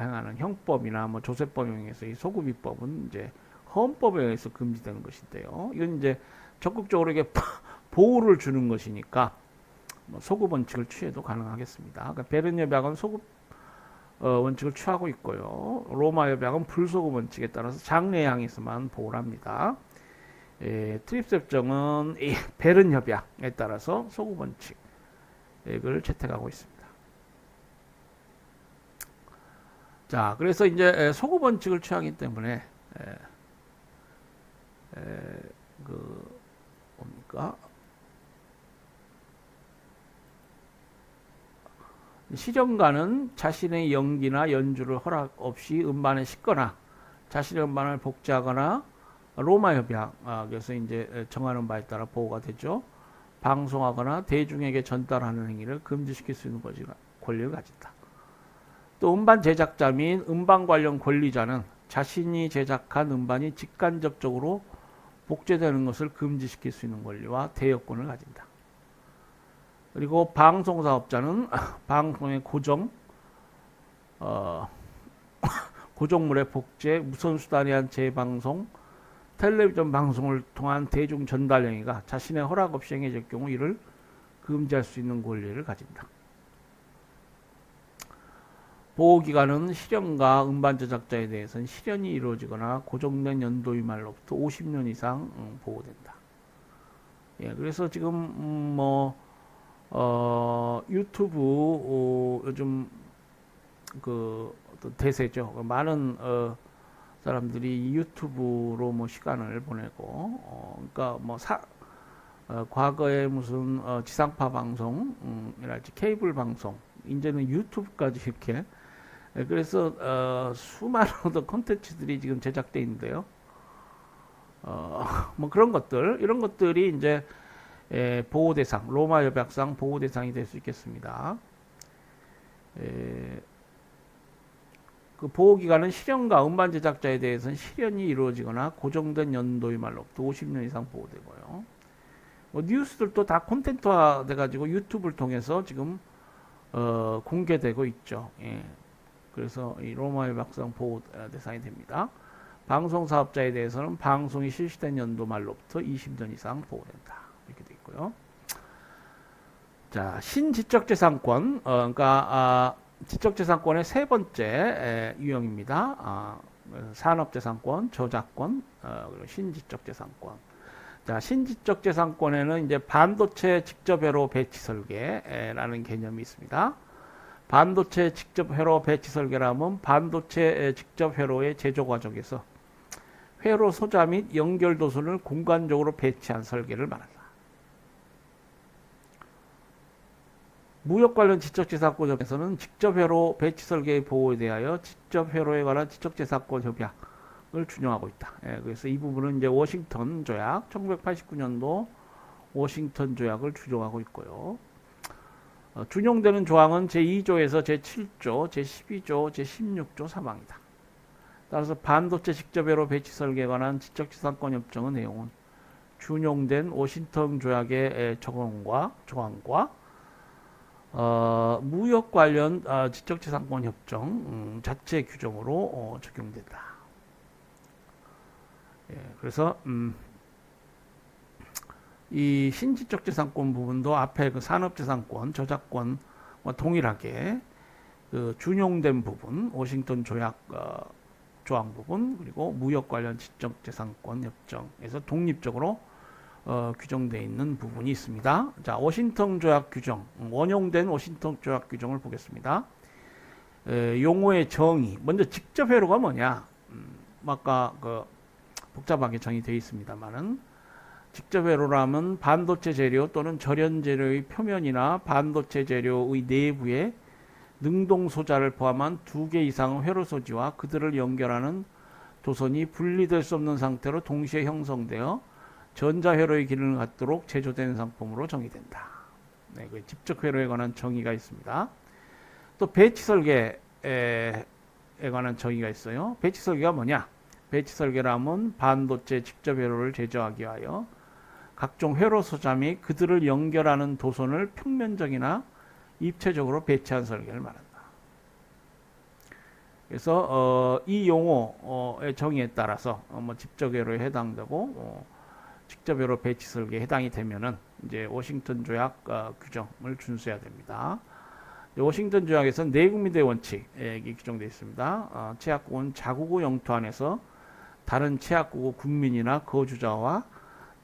행하는 형법이나 뭐 조세법에 의해서 이 소급입법은 이제 헌법에 의해서 금지되는 것인데요. 이건 이제 적극적으로 이게 보호를 주는 것이니까 뭐 소급 원칙을 취해도 가능하겠습니다. 그러니까 베른 협약은 소급 원칙을 취하고 있고요. 로마 협약은 불소급 원칙에 따라서 장래 향해서만 보호를 합니다. 트립스 협정은 이 베른 협약에 따라서 소급 원칙을 채택하고 있습니다. 자, 그래서 이제 소급 원칙을 취하기 때문에 그 뭡니까? 시령가는 자신의 연기나 연주를 허락 없이 음반에 싣거나 자신의 음반을 복제하거나 로마 협약에서 이제 정하는 바에 따라 보호가 되죠. 방송하거나 대중에게 전달하는 행위를 금지시킬 수 있는 권리를 가진다. 또 음반 제작자 및 음반 관련 권리자는 자신이 제작한 음반이 직간접적으로 복제되는 것을 금지시킬 수 있는 권리와 대여권을 가진다. 그리고 방송사업자는 방송의 고정물의 복제, 무선수단에 의한 재방송, 텔레비전 방송을 통한 대중 전달 행위가 자신의 허락 없이 행해질 경우 이를 금지할 수 있는 권리를 가진다. 보호기간은 실현과 음반 제작자에 대해서는 실현이 이루어지거나 고정된 연도의 말로부터 50년 이상 보호된다. 예, 그래서 지금 유튜브 요즘 그 어떤 대세죠. 많은 사람들이 유튜브로 뭐 시간을 보내고 그러니까 뭐 과거에 무슨 지상파 방송이랄지 케이블 방송 이제는 유튜브까지 이렇게 그래서 수많은 콘텐츠들이 지금 제작돼 있는데요. 뭐 그런 것들 이런 것들이 이제 보호 대상 로마 협약상 보호 대상이 될 수 있겠습니다. 그 보호 기간은 실현과 음반 제작자에 대해서는 실현이 이루어지거나 고정된 연도의 말로부터 50년 이상 보호되고요. 뭐 뉴스들도 다 콘텐츠화 돼가지고 유튜브를 통해서 지금 공개되고 있죠. 예. 그래서 이 로마 협약상 보호 대상이 됩니다. 방송 사업자에 대해서는 방송이 실시된 연도 말로부터 20년 이상 보호된다. 이렇게 되어 있고요. 자, 신지적재산권, 그러니까 지적재산권의 세 번째 유형입니다. 산업재산권, 저작권, 그리고 신지적재산권. 자, 신지적재산권에는 이제 반도체 직접 회로 배치 설계라는 개념이 있습니다. 반도체 직접 회로 배치 설계라면 반도체 직접 회로의 제조 과정에서 회로 소자 및 연결 도선을 공간적으로 배치한 설계를 말한다. 무역 관련 지적재산권협에서는 직접 회로 배치 설계의 보호에 대하여 직접 회로에 관한 지적재산권 협약을 준용하고 있다. 예, 그래서 이 부분은 이제 워싱턴 조약, 1989년도 워싱턴 조약을 준용하고 있고요. 준용되는 조항은 제2조에서 제7조, 제12조, 제16조 사망이다. 따라서 반도체 직접 회로 배치 설계에 관한 지적재산권 협정의 내용은 준용된 워싱턴 조약의 조항과 무역 관련 지적재산권 협정 자체 규정으로 적용된다. 예, 그래서 이 신지적재산권 부분도 앞에 그 산업재산권, 저작권과 동일하게 그 준용된 부분, 워싱턴 조약 조항 부분, 그리고 무역 관련 지적재산권 협정에서 독립적으로 규정되어 있는 부분이 있습니다. 자, 워싱턴 조약 규정, 원용된 워싱턴 조약 규정을 보겠습니다. 용어의 정의, 먼저 직접 회로가 뭐냐? 아까 그 복잡하게 정의되어 있습니다만은 직접 회로라면 반도체 재료 또는 절연 재료의 표면이나 반도체 재료의 내부에 능동 소자를 포함한 2개 이상의 회로 소지와 그들을 연결하는 도선이 분리될 수 없는 상태로 동시에 형성되어 전자회로의 기능을 갖도록 제조된 상품으로 정의된다. 네, 그 직접 회로에 관한 정의가 있습니다. 또 배치 설계에 관한 정의가 있어요. 배치 설계가 뭐냐? 배치 설계라면 반도체 직접 회로를 제조하기 위하여 각종 회로 소자 및 그들을 연결하는 도선을 평면적이나 입체적으로 배치한 설계를 말한다. 그래서 이 용어의 정의에 따라서 뭐 직접외로에 해당되고 직접외로 배치 설계에 해당이 되면은 이제 워싱턴 조약 규정을 준수해야 됩니다. 워싱턴 조약에서는 내국민대 원칙이 규정되어 있습니다. 제약국은 자국의 영토 안에서 다른 제약국의 국민이나 거주자와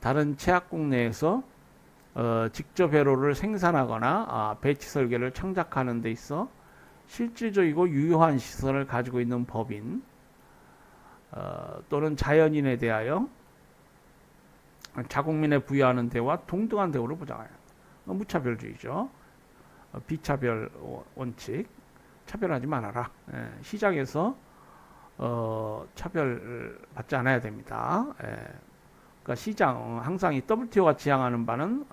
다른 제약국 내에서 직접 회로를 생산하거나 배치 설계를 창작하는 데 있어 실질적이고 유효한 시설을 가지고 있는 법인 또는 자연인에 대하여 자국민에 부여하는 대우와 동등한 대우를 보장하여 무차별주의죠. 비차별 원칙, 차별하지 말아라. 시장에서 차별 받지 않아야 됩니다. 그러니까 시장 항상 이 WTO가 지향하는 바는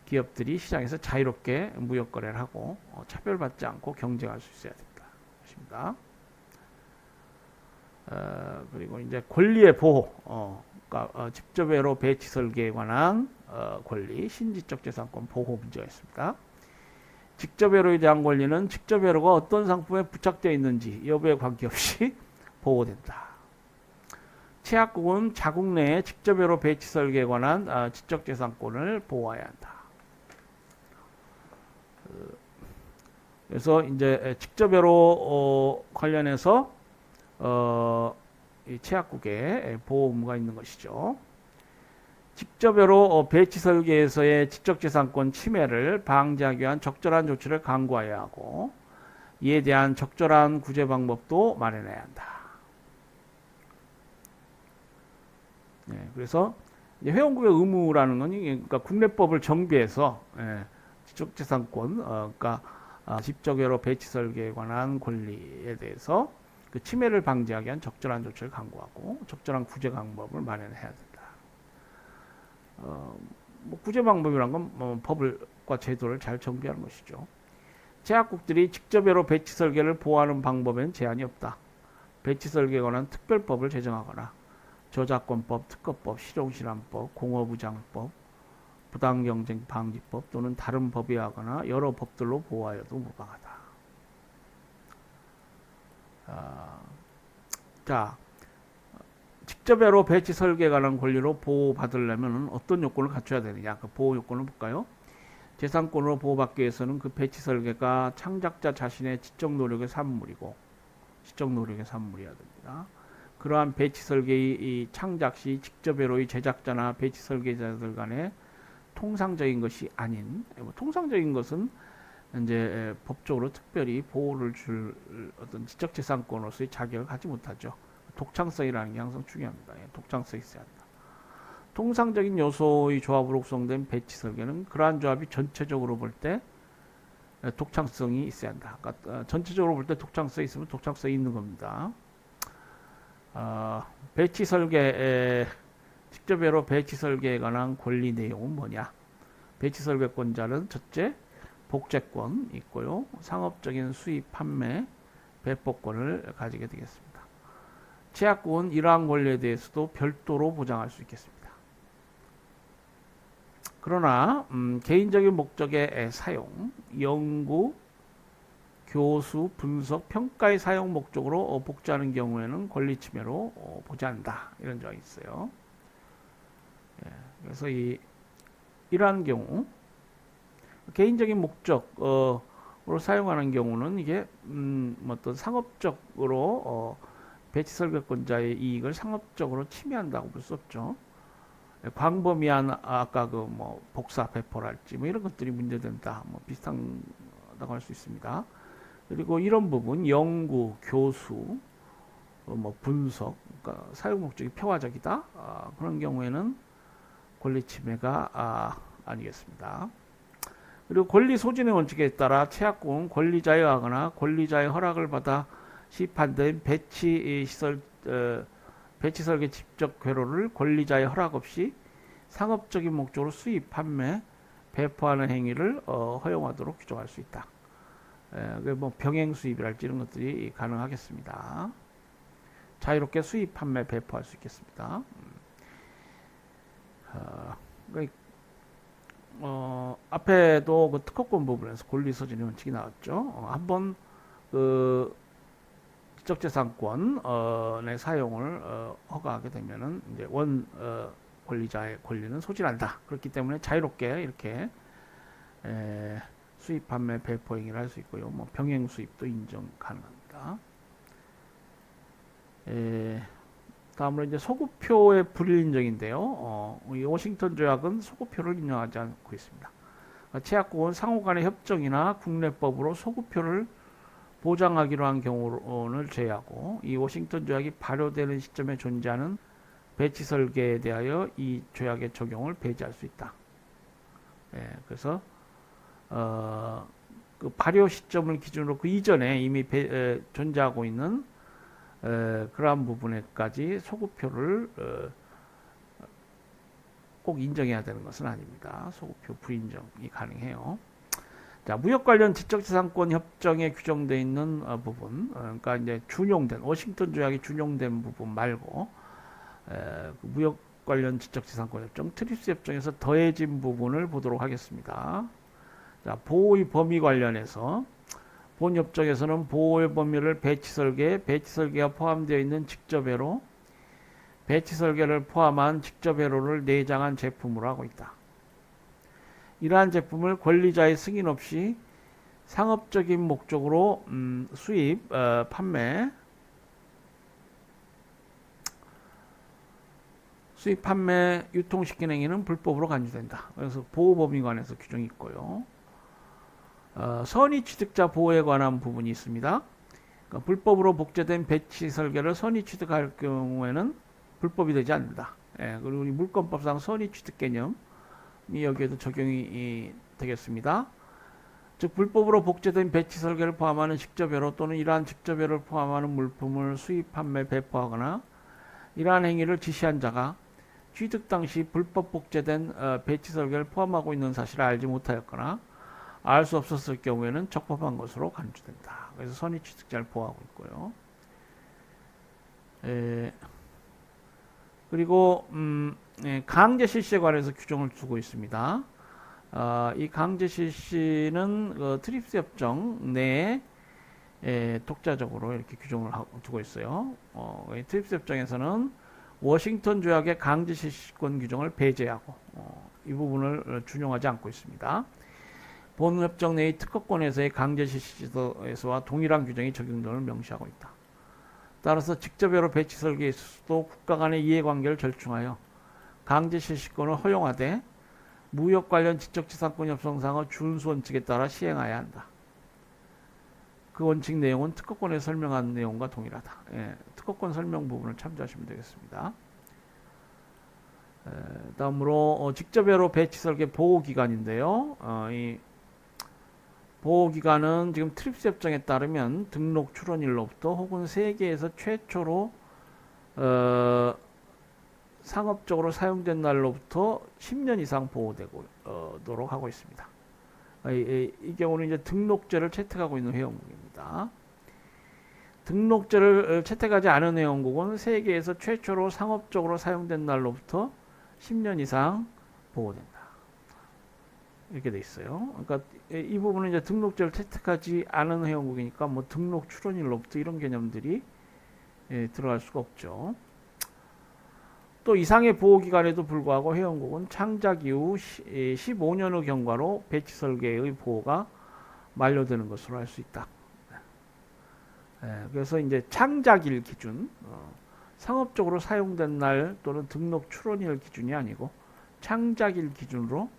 기업들이 시장에서 자유롭게 무역 거래를 하고 차별받지 않고 경쟁할 수 있어야 된다. 것입니다. 그리고 이제 권리의 보호, 그러니까 직접외로 배치 설계에 관한 권리, 신지적 재산권 보호 문제가 있습니다. 직접외로에 대한 권리는 직접외로가 어떤 상품에 부착되어 있는지 여부에 관계없이 보호된다. 제약국은 자국 내에 직접외로 배치 설계에 관한 지적재산권을 보호해야 한다. 그래서 이제 직접외로 관련해서 이 제약국에 보호 의무가 있는 것이죠. 직접외로 배치 설계에서의 지적재산권 침해를 방지하기 위한 적절한 조치를 강구해야 하고 이에 대한 적절한 구제 방법도 마련해야 한다. 그래서 회원국의 의무라는 건 그러니까 국내법을 정비해서 지적재산권, 그러니까 직접외로 배치 설계에 관한 권리에 대해서 그 침해를 방지하기 위한 적절한 조치를 강구하고 적절한 구제 방법을 마련해야 된다. 뭐 구제 방법이란 건 법과 제도를 잘 정비하는 것이죠. 제약국들이 직접외로 배치 설계를 보호하는 방법엔 제한이 없다. 배치 설계에 관한 특별법을 제정하거나 저작권법, 특허법, 실용실험법, 공업의장법, 부당경쟁 방지법 또는 다른 법에 의하거나 여러 법들로 보호하여도 무방하다. 자, 직접외로 배치 설계에 관한 권리로 보호받으려면 어떤 요건을 갖춰야 되느냐? 그 보호 요건을 볼까요? 재산권으로 보호받기 위해서는 그 배치 설계가 창작자 자신의 지적 노력의 산물이고 지적 노력의 산물이어야 됩니다. 그러한 배치 설계의 이 창작 시 직접외로의 제작자나 배치 설계자들 간의 통상적인 것이 아닌, 통상적인 것은 이제 법적으로 특별히 보호를 줄 어떤 지적재산권으로서의 자격을 갖지 못하죠. 독창성이라는 게 항상 중요합니다. 독창성이 있어야 한다. 통상적인 요소의 조합으로 구성된 배치 설계는 그러한 조합이 전체적으로 볼 때 독창성이 있어야 한다. 그러니까 전체적으로 볼 때 독창성이 있으면 독창성이 있는 겁니다. 배치 설계, 직접외로 배치 설계에 관한 권리 내용은 뭐냐? 배치 설계권자는 첫째, 복제권 있고요. 상업적인 수입, 판매, 배포권을 가지게 되겠습니다. 제약국은 이러한 권리에 대해서도 별도로 보장할 수 있겠습니다. 그러나 개인적인 목적의 사용, 연구, 교수, 분석, 평가의 사용 목적으로 복제하는 경우에는 권리 침해로 보지 않는다. 이런 점이 있어요. 그래서 이러한 경우 개인적인 목적으로 사용하는 경우는 이게 어떤 상업적으로 배치 설계권자의 이익을 상업적으로 침해한다고 볼 수 없죠. 광범위한 아까 그 뭐 복사 배포랄지 뭐 이런 것들이 문제된다. 뭐 비슷하다고 할 수 있습니다. 그리고 이런 부분 연구, 교수, 뭐 분석, 그러니까 사용 목적이 평화적이다. 그런 경우에는 권리 침해가 아니겠습니다. 그리고 권리 소진의 원칙에 따라 제약국은 권리자에 의하거나 권리자의 허락을 받아 시판된 배치 설계 직접 괴로를 권리자의 허락 없이 상업적인 목적으로 수입, 판매, 배포하는 행위를 허용하도록 규정할 수 있다. 뭐 병행 수입이랄지 이런 것들이 가능하겠습니다. 자유롭게 수입, 판매, 배포할 수 있겠습니다. 앞에도 그 특허권 부분에서 권리 소진의 원칙이 나왔죠. 한번 그 지적재산권의 사용을 허가하게 되면은 이제 권리자의 권리는 소진한다. 그렇기 때문에 자유롭게 이렇게 수입, 판매, 배포 행위를 할 수 있고요. 뭐 병행 수입도 인정 가능합니다. 다음으로 이제 소구표의 불일 인정인데요. 이 워싱턴 조약은 소구표를 인정하지 않고 있습니다. 채약국은 상호 간의 협정이나 국내법으로 소구표를 보장하기로 한 경우를 제외하고 이 워싱턴 조약이 발효되는 시점에 존재하는 배치 설계에 대하여 이 조약의 적용을 배제할 수 있다. 그래서 그 발효 시점을 기준으로 그 이전에 이미 존재하고 있는 그러한 부분에까지 소구표를 꼭 인정해야 되는 것은 아닙니다. 소구표 불인정이 가능해요. 자, 무역 관련 지적재산권 협정에 규정되어 있는 부분, 그러니까 이제 준용된 워싱턴 조약이 준용된 부분 말고 그 무역 관련 지적재산권 협정 트립스 협정에서 더해진 부분을 보도록 하겠습니다. 자, 보호의 범위 관련해서 본 협정에서는 보호의 범위를 배치 설계가 포함되어 있는 직접회로, 배치 설계를 포함한 직접회로를 내장한 제품으로 하고 있다. 이러한 제품을 권리자의 승인 없이 상업적인 목적으로 수입, 판매, 유통시키는 행위는 불법으로 간주된다. 그래서 보호범위관에서 규정이 있고요. 선의취득자 보호에 관한 부분이 있습니다. 그러니까 불법으로 복제된 배치 설계를 선의취득할 경우에는 불법이 되지 않는다. 그리고 우리 물권법상 선의취득 개념이 여기에도 적용이 되겠습니다. 즉 불법으로 복제된 배치 설계를 포함하는 직접회로 또는 이러한 직접회를 포함하는 물품을 수입, 판매, 배포하거나 이러한 행위를 지시한 자가 취득 당시 불법 복제된 배치 설계를 포함하고 있는 사실을 알지 못하였거나 알 수 없었을 경우에는 적법한 것으로 간주된다. 그래서 선의취득자를 보호하고 있고요. 그리고 강제 실시에 관해서 규정을 두고 있습니다. 이 강제 실시는 트립스 협정 내에 독자적으로 이렇게 규정을 두고 있어요. 트립스 협정에서는 워싱턴 조약의 강제 실시권 규정을 배제하고 이 부분을 준용하지 않고 있습니다. 본 협정 내의 특허권에서의 강제 실시에서와 동일한 규정이 적용됨을 명시하고 있다. 따라서 직접회로 배치 설계에서도 국가 간의 이해관계를 절충하여 강제 실시권을 허용하되 무역 관련 지적재산권 협정상의 준수 원칙에 따라 시행해야 한다. 그 원칙 내용은 특허권에 설명한 내용과 동일하다. 특허권 설명 부분을 참조하시면 되겠습니다. 다음으로 직접회로 배치 설계 보호기간인데요. 이 보호기간은 지금 트립스 협정에 따르면 등록 출원일로부터 혹은 세계에서 최초로 상업적으로 사용된 날로부터 10년 이상 보호되도록 하고 있습니다. 이 경우는 이제 등록제를 채택하고 있는 회원국입니다. 등록제를 채택하지 않은 회원국은 세계에서 최초로 상업적으로 사용된 날로부터 10년 이상 보호된다. 이렇게 돼 있어요. 그러니까 이 부분은 이제 등록제를 채택하지 않은 회원국이니까 뭐 등록 출원일로부터 이런 개념들이 들어갈 수가 없죠. 또 이상의 보호기간에도 불구하고 회원국은 창작 이후 15년 후 경과로 배치 설계의 보호가 만료되는 것으로 할 수 있다. 그래서 이제 창작일 기준, 상업적으로 사용된 날 또는 등록 출원일 기준이 아니고 창작일 기준으로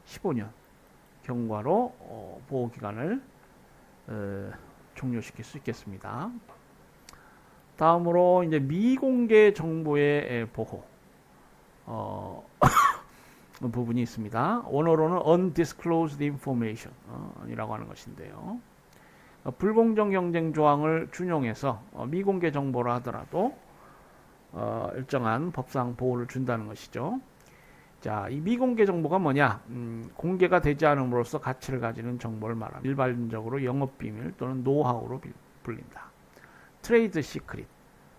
15년 경과로 보호기간을 종료시킬 수 있겠습니다. 다음으로 이제 미공개 정보의 보호 부분이 있습니다. 원어로는 undisclosed information 이라고 하는 것인데요. 불공정 경쟁 조항을 준용해서 미공개 정보라 하더라도 일정한 법상 보호를 준다는 것이죠. 자, 이 미공개 정보가 뭐냐? 공개가 되지 않음으로써 가치를 가지는 정보를 말합니다. 일반적으로 영업비밀 또는 노하우로 불린다. 트레이드 시크릿,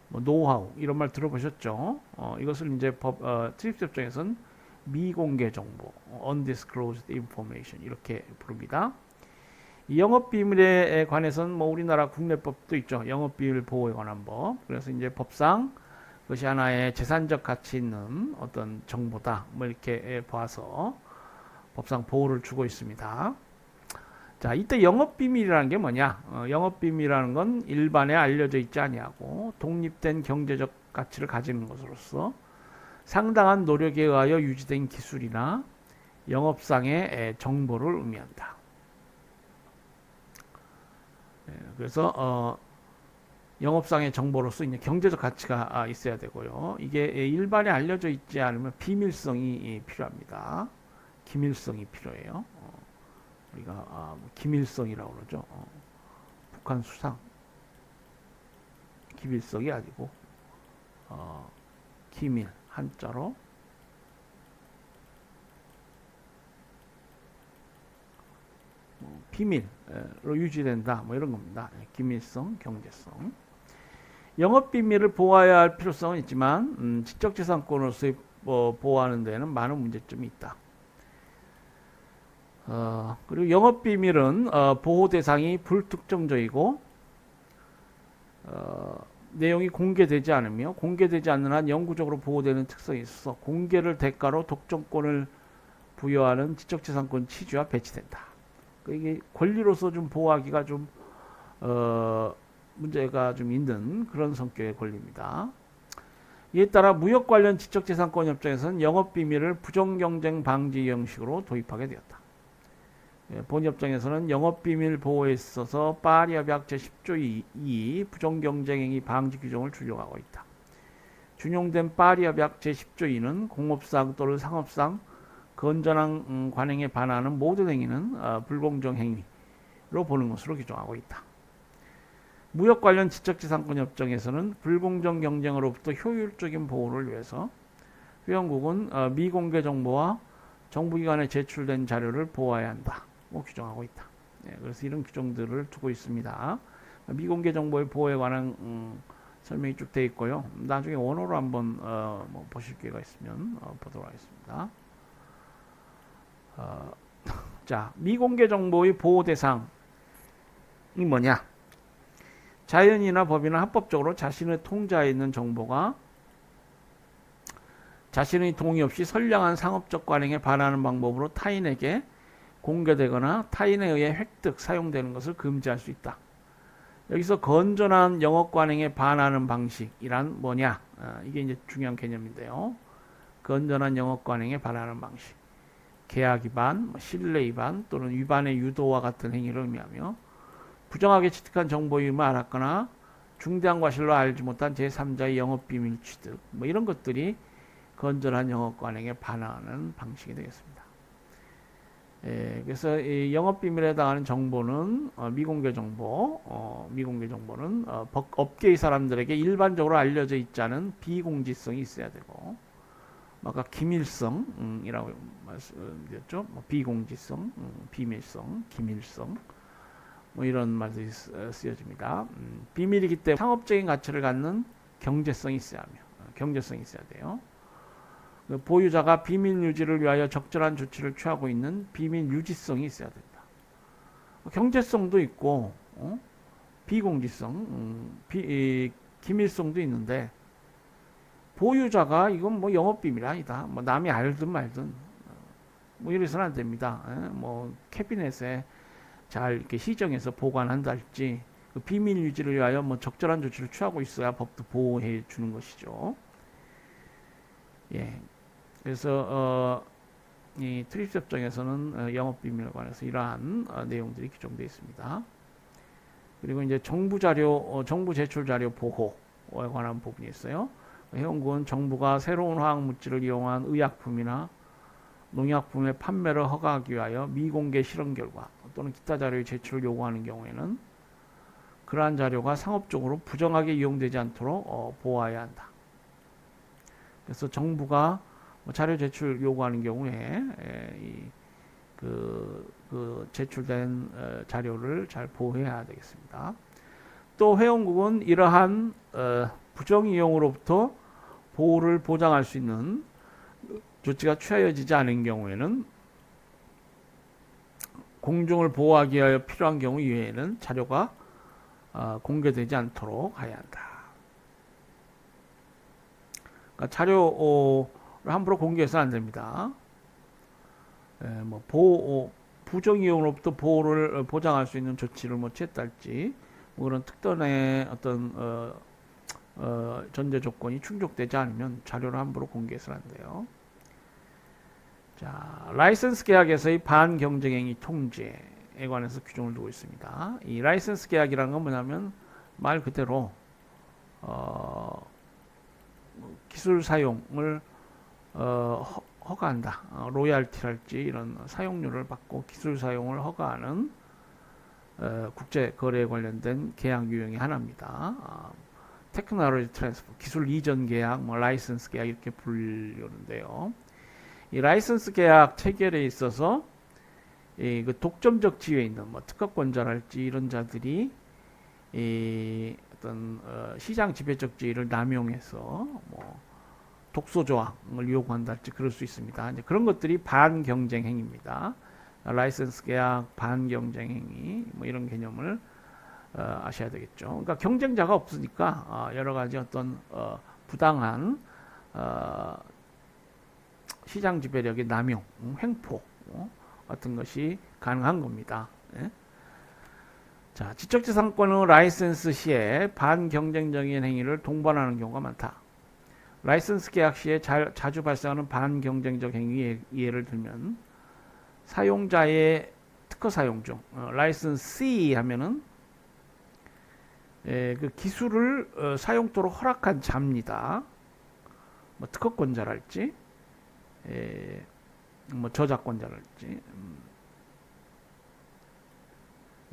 뭐 노하우 이런 말 들어보셨죠? 이것을 이제 트립스 협정에서는 미공개 정보, undisclosed information 이렇게 부릅니다. 이 영업비밀에 관해서는 뭐 우리나라 국내법도 있죠. 영업비밀 보호에 관한 법. 그래서 이제 법상 그것이 하나의 재산적 가치 있는 어떤 정보다. 뭐 이렇게 봐서 법상 보호를 주고 있습니다. 자, 이때 영업비밀이라는 게 뭐냐? 영업비밀이라는 건 일반에 알려져 있지 아니하고 독립된 경제적 가치를 가지는 것으로서 상당한 노력에 의하여 유지된 기술이나 영업상의 정보를 의미한다. 그래서 영업상의 정보로서 이제 경제적 가치가 있어야 되고요. 이게 일반에 알려져 있지 않으면 비밀성이 필요합니다. 기밀성이 필요해요. 우리가 기밀성이라고 그러죠. 북한 수상 기밀성이 아니고 기밀 한자로 비밀로 유지된다. 뭐 이런 겁니다. 기밀성, 경제성. 영업비밀을 보호해야 할 필요성은 있지만 지적재산권으로서 보호하는 데는 많은 문제점이 있다. 그리고 영업비밀은 보호 대상이 불특정적이고 내용이 공개되지 않으며 공개되지 않는 한 영구적으로 보호되는 특성이 있어서 공개를 대가로 독점권을 부여하는 지적재산권 취지와 배치된다. 이게 권리로서 좀 보호하기가 좀 문제가 좀 있는 그런 성격의 권리입니다. 이에 따라 무역 관련 지적재산권 협정에서는 영업비밀을 부정경쟁 방지 형식으로 도입하게 되었다. 본 협정에서는 영업비밀 보호에 있어서 파리 협약 제10조 2 부정경쟁행위 방지 규정을 준용하고 있다. 준용된 파리 협약 제10조 2는 공업상 또는 상업상 건전한 관행에 반하는 모든 행위는 불공정 행위로 보는 것으로 규정하고 있다. 무역 관련 지적재산권 협정에서는 불공정 경쟁으로부터 효율적인 보호를 위해서 회원국은 미공개 정보와 정부기관에 제출된 자료를 보호해야 한다. 규정하고 있다. 그래서 이런 규정들을 두고 있습니다. 미공개 정보의 보호에 관한 설명이 쭉 되어 있고요. 나중에 원어로 한번 보실 기회가 있으면 보도록 하겠습니다. 자, 미공개 정보의 보호 대상이 뭐냐? 자연이나 법이나 합법적으로 자신의 통제하에 있는 정보가 자신의 동의 없이 선량한 상업적 관행에 반하는 방법으로 타인에게 공개되거나 타인에 의해 획득, 사용되는 것을 금지할 수 있다. 여기서 건전한 영업 관행에 반하는 방식이란 뭐냐? 이게 이제 중요한 개념인데요. 건전한 영업 관행에 반하는 방식. 계약 위반, 신뢰 위반 또는 위반의 유도와 같은 행위를 의미하며 부정하게 취득한 정보임을 알았거나 중대한 과실로 알지 못한 제3자의 영업비밀 취득 뭐 이런 것들이 건전한 영업 관행에 반하는 방식이 되겠습니다. 그래서 이 영업비밀에 해당하는 정보는 미공개 정보는 업계의 사람들에게 일반적으로 알려져 있지 않은 비공지성이 있어야 되고 아까 기밀성이라고 말씀드렸죠. 비공지성, 비밀성, 기밀성 뭐 이런 말들이 쓰여집니다. 비밀이기 때문에 상업적인 가치를 갖는 경제성이 있어야 돼요. 보유자가 비밀 유지를 위하여 적절한 조치를 취하고 있는 비밀 유지성이 있어야 된다. 경제성도 있고 비공지성, 기밀성도 있는데 보유자가 이건 뭐 영업비밀 아니다. 뭐 남이 알든 말든 뭐 이래서는 안 됩니다. 뭐 캐비넷에 잘 이렇게 시정해서 보관한달지 그 비밀 유지를 위하여 뭐 적절한 조치를 취하고 있어야 법도 보호해 주는 것이죠. 예. 그래서 이 트립스 협정에서는 영업 비밀에 관해서 이러한 내용들이 규정되어 있습니다. 그리고 이제 정부 제출 자료 보호에 관한 부분이 있어요. 회원국은 정부가 새로운 화학 물질을 이용한 의약품이나 농약품의 판매를 허가하기 위하여 미공개 실험 결과 또는 기타 자료의 제출을 요구하는 경우에는 그러한 자료가 상업적으로 부정하게 이용되지 않도록 보호해야 한다. 그래서 정부가 자료 제출 요구하는 경우에 그 제출된 자료를 잘 보호해야 되겠습니다. 또 회원국은 이러한 부정 이용으로부터 보호를 보장할 수 있는 조치가 취하여지지 않은 경우에는 공중을 보호하기 위하여 필요한 경우 이외에는 자료가 공개되지 않도록 해야 한다. 그러니까 자료를 함부로 공개해서는 안 됩니다. 뭐 부정이용으로부터 보호를 보장할 수 있는 조치를 뭐 취했다 할지 뭐 그런 특단의 어떤 전제 조건이 충족되지 않으면 자료를 함부로 공개해서는 안 돼요. 자, 라이선스 계약에서의 반경쟁행위 통제에 관해서 규정을 두고 있습니다. 이 라이선스 계약이라는 건 뭐냐면 말 그대로 기술 사용을 허가한다. 로얄티랄지 이런 사용료를 받고 기술 사용을 허가하는 국제 거래에 관련된 계약 유형의 하나입니다. 테크놀로지 트랜스퍼, 기술 이전 계약, 뭐 라이선스 계약 이렇게 불리는데요. 이 라이선스 계약 체결에 있어서 그 독점적 지위에 있는 뭐 특허권자랄지 이런 자들이 어떤 시장 지배적 지위를 남용해서 뭐 독소 조항을 요구한달지 그럴 수 있습니다. 이제 그런 것들이 반경쟁 행위입니다. 라이선스 계약, 반경쟁 행위 뭐 이런 개념을 아셔야 되겠죠. 그러니까 경쟁자가 없으니까 여러 가지 어떤 부당한 시장 지배력의 남용, 횡포 같은 것이 가능한 겁니다. 예? 자, 지적재산권의 라이선스 시에 반경쟁적인 행위를 동반하는 경우가 많다. 라이선스 계약 시에 자주 발생하는 반경쟁적 행위 예를 들면 사용자의 특허 사용 중 라이선스 C 하면은 그 기술을 사용토록 허락한 자입니다. 뭐 특허권자랄지 뭐 저작권자랄지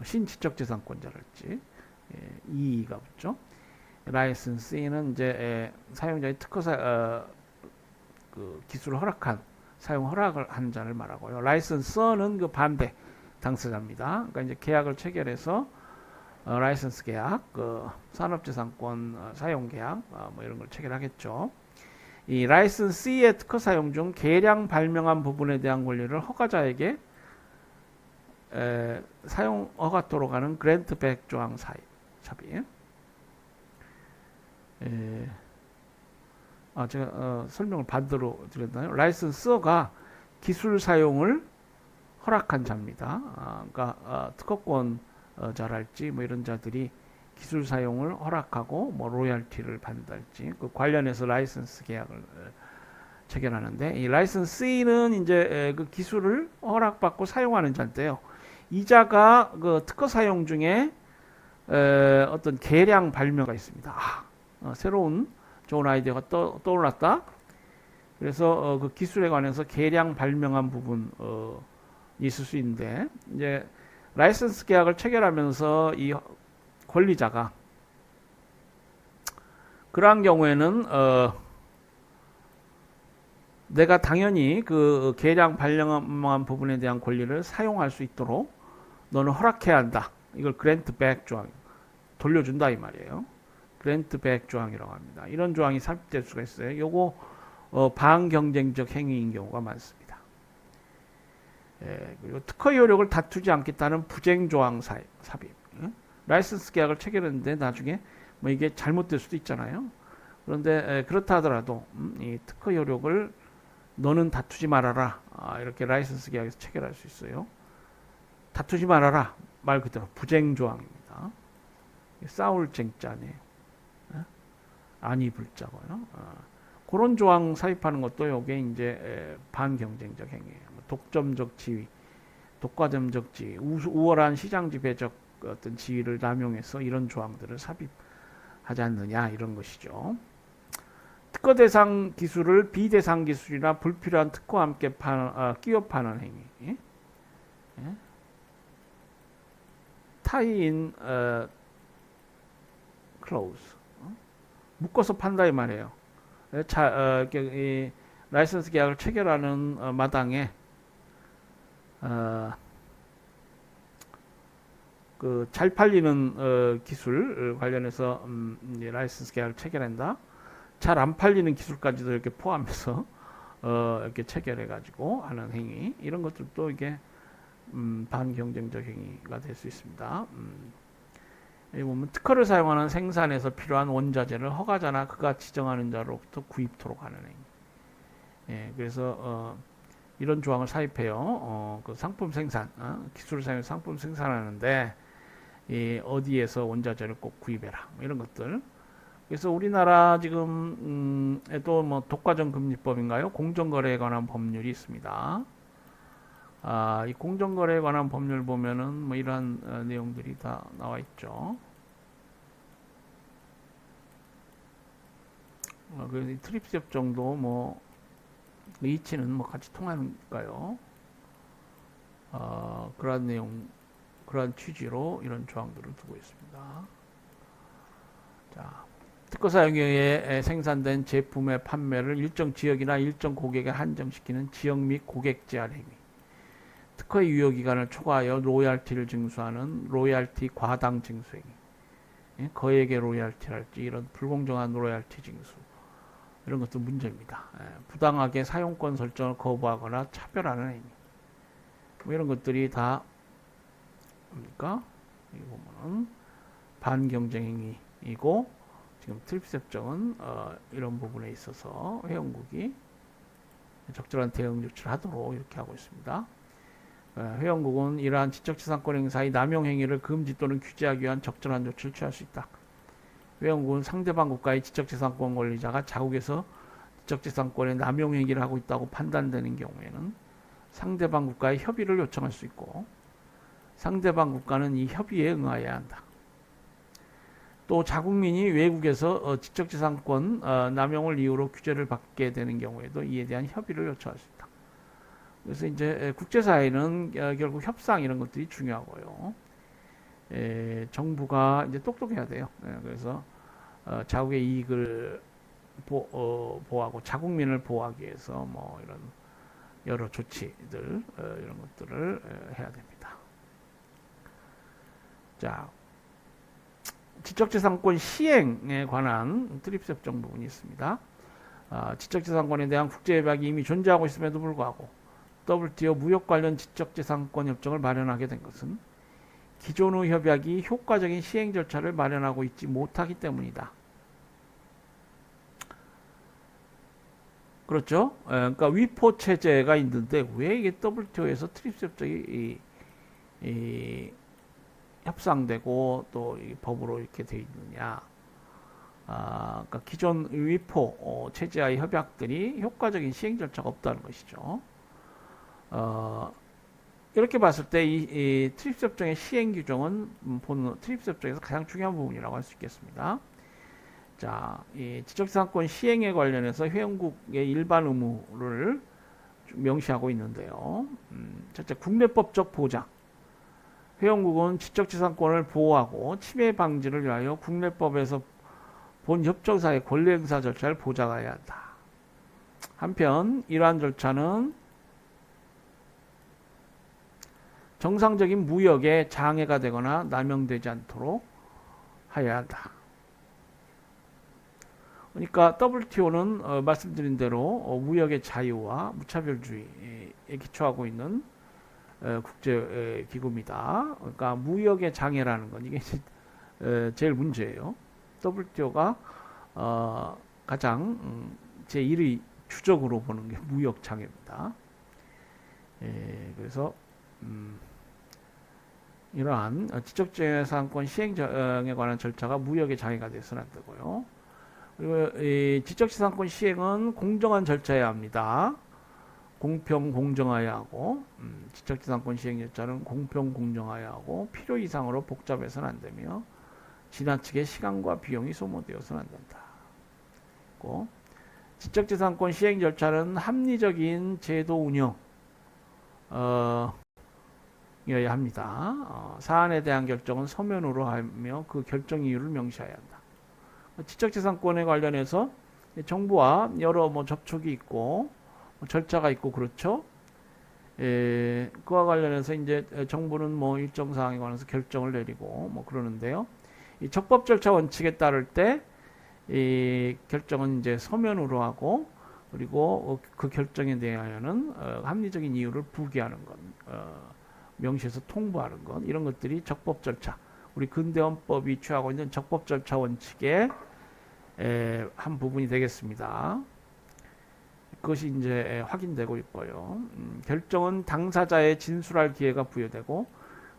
신지적재산권자랄지 이의가 붙죠. 라이선스 C는 이제 사용자의 특허 그 기술을 허락한 사용 허락을 한 자를 말하고요. 라이선서는 그 반대 당사자입니다. 그러니까 이제 계약을 체결해서 라이선스 계약, 그 산업재산권 사용 계약 뭐 이런 걸 체결하겠죠. 이 라이선스 C의 특허 사용 중 계량 발명한 부분에 대한 권리를 허가자에게 사용 허가토로 가는 그랜트백 조항 삽입. 제가 설명을 반대로 드렸나요? 라이선서가 기술 사용을 허락한 자입니다. 그러니까 특허권자랄지 뭐 이런 자들이 기술 사용을 허락하고 뭐 로열티를 받는달지 그 관련해서 라이선스 계약을 체결하는데 이 라이선스 C는 이제 그 기술을 허락받고 사용하는 자인데요. 이 자가 그 특허 사용 중에 어떤 계량 발명가 있습니다. 새로운 좋은 아이디어가 떠올랐다. 그래서 그 기술에 관해서 계량 발명한 부분 있을 수 있는데 이제 라이선스 계약을 체결하면서 이 권리자가 그러한 경우에는 내가 당연히 그 계량 발명한 부분에 대한 권리를 사용할 수 있도록 너는 허락해야 한다. 이걸 그랜트백 조항 돌려준다 이 말이에요. 그랜트백 조항이라고 합니다. 이런 조항이 삽입될 수가 있어요. 요거 반경쟁적 행위인 경우가 많습니다. 그리고 특허 효력을 다투지 않겠다는 부쟁 조항 삽입. 라이선스 계약을 체결했는데 나중에 뭐 이게 잘못될 수도 있잖아요. 그런데 그렇다 하더라도 이 특허 효력을 너는 다투지 말아라. 이렇게 라이선스 계약에서 체결할 수 있어요. 다투지 말아라. 말 그대로 부쟁 조항입니다. 싸울 쟁자네. 아니 불자고요. 그런 조항 삽입하는 것도 요게 이제 반경쟁적 행위예요. 독점적 지위, 독과점적 지위, 우월한 시장 지배적 어떤 지위를 남용해서 이런 조항들을 삽입하지 않느냐 이런 것이죠. 특허 대상 기술을 비대상 기술이나 불필요한 특허와 함께 끼워 파는 행위. 타이인 클로즈 묶어서 판다 이 말이에요. 이 라이선스 계약을 체결하는 마당에 그 잘 팔리는 기술 관련해서 라이선스 계약을 체결한다. 잘 안 팔리는 기술까지도 이렇게 포함해서 이렇게 체결해 가지고 하는 행위 이런 것들도 이게 반경쟁적 행위가 될 수 있습니다. 여기 보면 특허를 사용하는 생산에서 필요한 원자재를 허가자나 그가 지정하는 자로부터 구입토록 하는 행위. 예, 그래서 이런 조항을 사입해요. 그 상품 생산, 기술을 사용해서 상품 생산하는데 어디에서 원자재를 꼭 구입해라. 뭐 이런 것들. 그래서 우리나라 지금 에도 뭐 독과점금리법인가요? 공정거래에 관한 법률이 있습니다. 이 공정거래에 관한 법률 보면은 뭐 이러한 내용들이 다 나와 있죠. 그래서 이 트립스 협정도 뭐 이치는 뭐 같이 통하니까요. 그러한 내용, 그러한 취지로 이런 조항들을 두고 있습니다. 자, 특허 사용에 생산된 제품의 판매를 일정 지역이나 일정 고객에 한정시키는 지역 및 고객 제한 행위. 특허의 유효 기간을 초과하여 로열티를 징수하는 로열티 과당 징수 행위. 예? 거액의 로열티랄지 이런 불공정한 로열티 징수. 이런 것도 문제입니다. 부당하게 사용권 설정을 거부하거나 차별하는 행위. 뭐 이런 것들이 다 뭡니까? 여기 보면은 반경쟁 행위이고 지금 트립스 협정은 이런 부분에 있어서 회원국이 적절한 대응 조치를 하도록 이렇게 하고 있습니다. 회원국은 이러한 지적재산권 행사의 남용 행위를 금지 또는 규제하기 위한 적절한 조치를 취할 수 있다. 회원국은 상대방 국가의 지적재산권 권리자가 자국에서 지적재산권의 남용 행위를 하고 있다고 판단되는 경우에는 상대방 국가의 협의를 요청할 수 있고 상대방 국가는 이 협의에 응하여야 한다. 또 자국민이 외국에서 지적재산권 남용을 이유로 규제를 받게 되는 경우에도 이에 대한 협의를 요청할 수 있다. 그래서 이제 국제사회는 결국 협상 이런 것들이 중요하고요. 정부가 이제 똑똑해야 돼요. 그래서 자국의 이익을 보호하고 자국민을 보호하기 위해서 뭐 이런 여러 조치들 이런 것들을 해야 됩니다. 자, 지적재산권 시행에 관한 트립스 협정 부분이 있습니다. 지적재산권에 대한 국제협약이 이미 존재하고 있음에도 불구하고 WTO 무역 관련 지적재산권 협정을 마련하게 된 것은 기존의 협약이 효과적인 시행 절차를 마련하고 있지 못하기 때문이다. 그렇죠? 그러니까 위포 체제가 있는데 왜 이게 WTO에서 트립스 협정이 협상되고 또 법으로 이렇게 돼 있느냐? 그러니까 기존 위포 체제와의 협약들이 효과적인 시행 절차가 없다는 것이죠. 이렇게 봤을 때 이 트립스 협정의 시행 규정은 보는 트립스 협정에서 가장 중요한 부분이라고 할 수 있겠습니다. 자, 이 지적재산권 시행에 관련해서 회원국의 일반 의무를 명시하고 있는데요. 첫째, 국내법적 보장. 회원국은 지적재산권을 보호하고 침해 방지를 위하여 국내법에서 본 협정사의 권리 행사 절차를 보장해야 한다. 한편 이러한 절차는 정상적인 무역에 장애가 되거나 남용되지 않도록 하여야 한다. 그러니까 WTO는 말씀드린 대로 무역의 자유와 무차별주의에 기초하고 있는 국제 기구입니다. 그러니까 무역의 장애라는 건 이게 제일 문제예요. WTO가 가장 제1의 주적으로 보는 게 무역 장애입니다. 그래서 이러한 지적재산권 시행에 관한 절차가 무역의 장애가 돼서는 안 되고요. 그리고 이 지적재산권 시행은 공정한 절차여야 합니다. 공평 공정해야 하고 지적재산권 시행 절차는 공평 공정해야 하고 필요 이상으로 복잡해서는 안 되며 지나치게 시간과 비용이 소모되어서는 안 된다. 고 지적재산권 시행 절차는 합리적인 제도 운영 이어야 합니다. 사안에 대한 결정은 서면으로 하며 그 결정 이유를 명시해야 한다. 지적재산권에 관련해서 정부와 여러 접촉이 있고 절차가 있고 그렇죠. 그와 관련해서 이제 정부는 일정 사항에 관해서 결정을 내리고 그러는데요. 이 적법 절차 원칙에 따를 때 이 결정은 이제 서면으로 하고 그리고 그 결정에 대하여는 합리적인 이유를 부기하는 것 명시해서 통보하는 것, 이런 것들이 적법 절차, 우리 근대헌법이 취하고 있는 적법 절차 원칙의 한 부분이 되겠습니다. 그것이 이제 확인되고 있고요. 결정은 당사자의 진술할 기회가 부여되고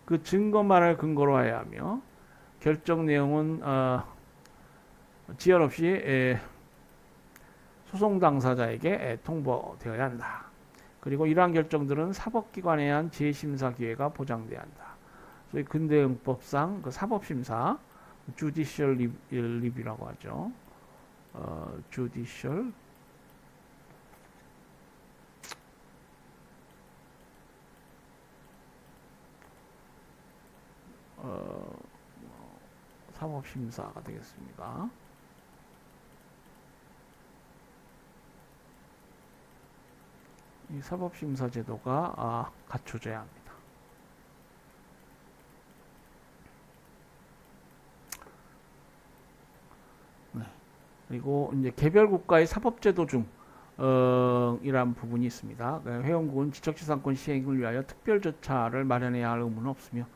그 증거만을 근거로 해야 하며 결정 내용은 지연 없이 소송 당사자에게 통보되어야 한다. 그리고 이러한 결정들은 사법기관에 의한 재심사 기회가 보장돼야 한다. 소위 근대헌법상 그 사법심사, judicial review라고 하죠. judicial 사법심사가 되겠습니다. 이 사법심사 제도가 갖춰져야 합니다. 네. 그리고 이제 개별 국가의 사법제도 중 이란 부분이 있습니다. 회원국은 지적재산권 시행을 위하여 특별 절차를 마련해야 할 의무는 없으며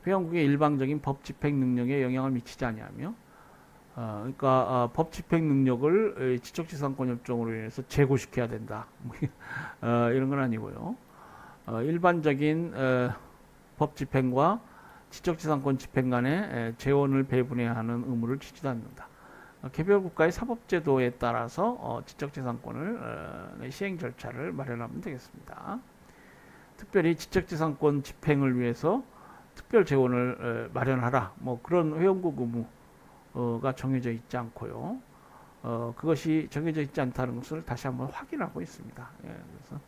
회원국의 일방적인 법 집행 능력에 영향을 미치지 아니하며 그러니까 법 집행 능력을 지적재산권 협정으로 인해서 제고시켜야 된다. 이런 건 아니고요. 일반적인 법 집행과 지적재산권 집행 간의 재원을 배분해야 하는 의무를 지지도 않는다. 개별 국가의 사법제도에 따라서 지적재산권을 시행 절차를 마련하면 되겠습니다. 특별히 지적재산권 집행을 위해서 특별 재원을 마련하라. 뭐 그런 회원국 의무가 정해져 있지 않고요. 그것이 정해져 있지 않다는 것을 다시 한번 확인하고 있습니다. 예, 그래서